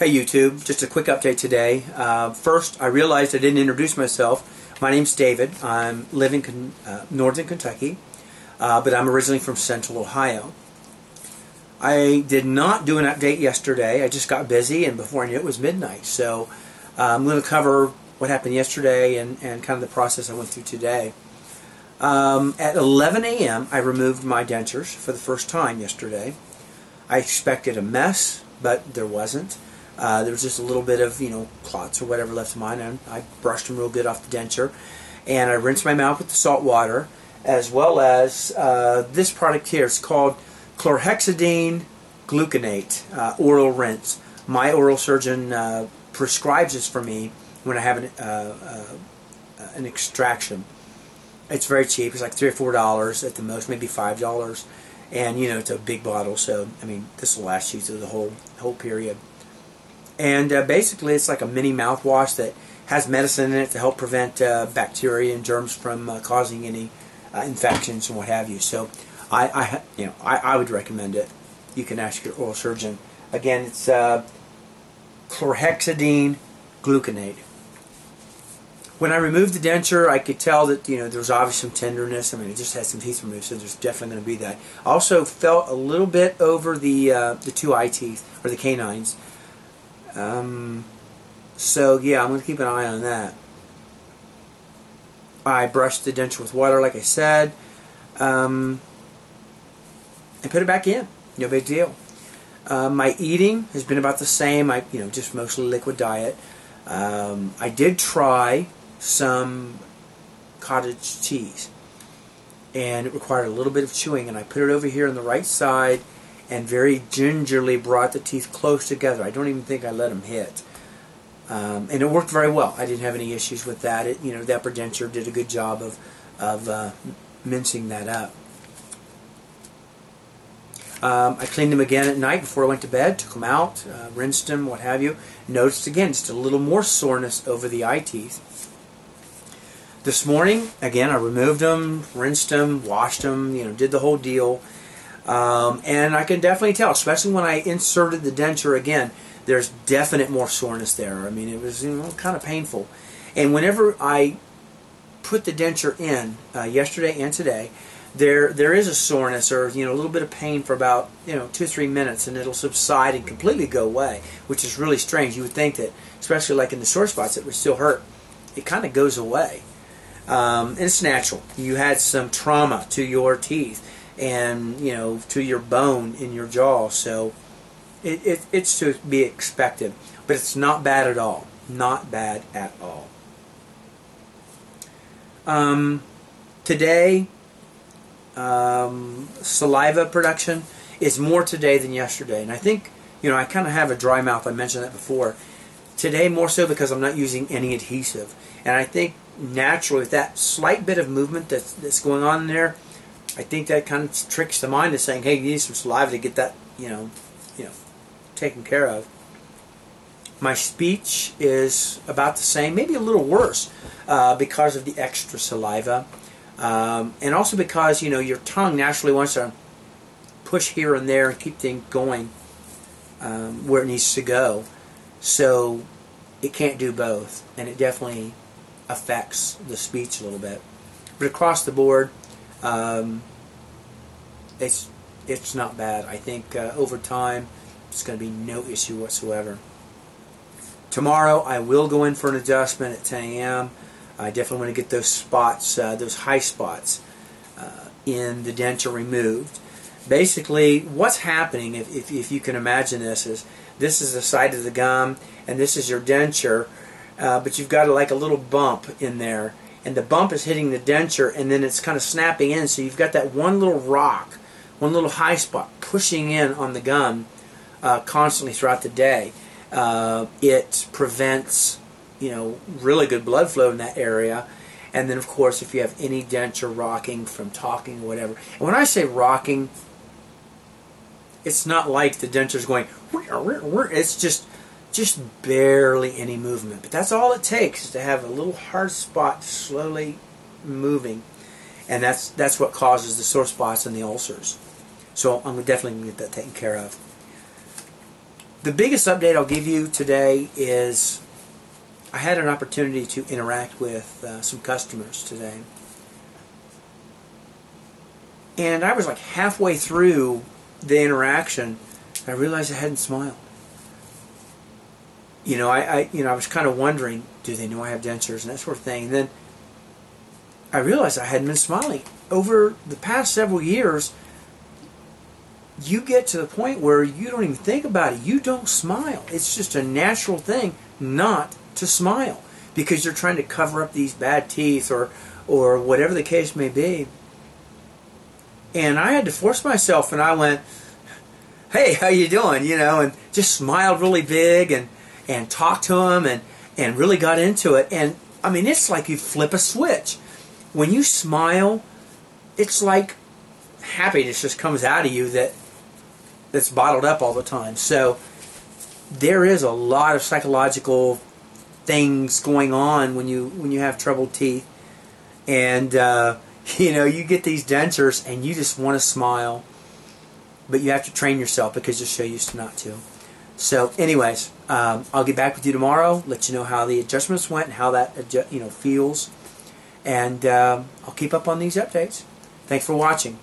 Hey YouTube, just a quick update today. First, I realized I didn't introduce myself. My name's David. I'm living in northern Kentucky, but I'm originally from central Ohio. I did not do an update yesterday. I just got busy, and before I knew it was midnight. So I'm going to cover what happened yesterday and kind of the process I went through today. At 11 a.m. I removed my dentures for the first time yesterday. I expected a mess, but there wasn't. There was just a little bit of, clots or whatever left of mine, and I brushed them real good off the denture. And I rinsed my mouth with the salt water, as well as this product here. It's called chlorhexidine gluconate oral rinse. My oral surgeon prescribes this for me when I have an extraction. It's very cheap. It's like $3 or $4 at the most, maybe $5. And it's a big bottle, so I mean this will last you through the whole period. And basically, it's like a mini mouthwash that has medicine in it to help prevent bacteria and germs from causing any infections and what have you. So, I would recommend it. You can ask your oral surgeon. Again, it's chlorhexidine gluconate. When I removed the denture, I could tell that there was obviously some tenderness. I mean, it just had some teeth removed, so there's definitely going to be that. I also felt a little bit over the two eye teeth or the canines. So yeah, I'm going to keep an eye on that. I brushed the denture with water, like I said, and put it back in. No big deal. My eating has been about the same. Just mostly liquid diet. I did try some cottage cheese, and it required a little bit of chewing, and I put it over here on the right side and very gingerly brought the teeth close together. I don't even think I let them hit. And it worked very well. I didn't have any issues with that. The upper denture did a good job of mincing that up. I cleaned them again at night before I went to bed, took them out, rinsed them, what have you. Noticed again just a little more soreness over the eye teeth. This morning, again, I removed them, rinsed them, washed them, did the whole deal. And I can definitely tell, especially when I inserted the denture again, there's definite more soreness there. I mean, it was kind of painful. And whenever I put the denture in, yesterday and today, there is a soreness or a little bit of pain for about 2-3 minutes, and it'll subside and completely go away, which is really strange. You would think that, especially like in the sore spots, it would still hurt. It kind of goes away, and it's natural. You had some trauma to your teeth and to your bone in your jaw, so it's to be expected. But it's not bad at all. Not bad at all. Today, saliva production is more today than yesterday, and I think I kind of have a dry mouth. I mentioned that before. Today more so because I'm not using any adhesive, and I think naturally with that slight bit of movement that's going on in there, I think that kind of tricks the mind into saying, hey, you need some saliva to get that taken care of. My speech is about the same, maybe a little worse, because of the extra saliva. And also because your tongue naturally wants to push here and there and keep things going where it needs to go, so it can't do both, and it definitely affects the speech a little bit. But across the board, it's not bad. I think over time it's going to be no issue whatsoever. Tomorrow I will go in for an adjustment at 10 a.m. I definitely want to get those spots, those high spots in the denture removed. Basically, what's happening, if you can imagine this is the side of the gum, and this is your denture, but you've got like a little bump in there, and the bump is hitting the denture, and then it's kind of snapping in, so you've got that one little rock, one little high spot pushing in on the gum constantly throughout the day. It prevents really good blood flow in that area. And then of course if you have any denture rocking from talking or whatever, and when I say rocking, it's not like the denture's going, it's just barely any movement. But that's all it takes, is to have a little hard spot slowly moving, and that's what causes the sore spots and the ulcers. So I'm definitely going to get that taken care of. The biggest update I'll give you today is I had an opportunity to interact with some customers today. And I was like halfway through the interaction, I realized I hadn't smiled. I was kind of wondering, do they know I have dentures and that sort of thing. And then I realized I hadn't been smiling. Over the past several years, you get to the point where you don't even think about it. You don't smile. It's just a natural thing not to smile because you're trying to cover up these bad teeth or whatever the case may be. And I had to force myself, and I went, "Hey, how you doing?" And just smiled really big and talked to him and really got into it. And I mean, it's like you flip a switch. When you smile, it's like happiness just comes out of you that's bottled up all the time. So there is a lot of psychological things going on when you have troubled teeth, and you get these dentures and you just want to smile, but you have to train yourself because you're so used to not to. So anyways, I'll get back with you tomorrow, let you know how the adjustments went and how that feels, and I'll keep up on these updates. Thanks for watching.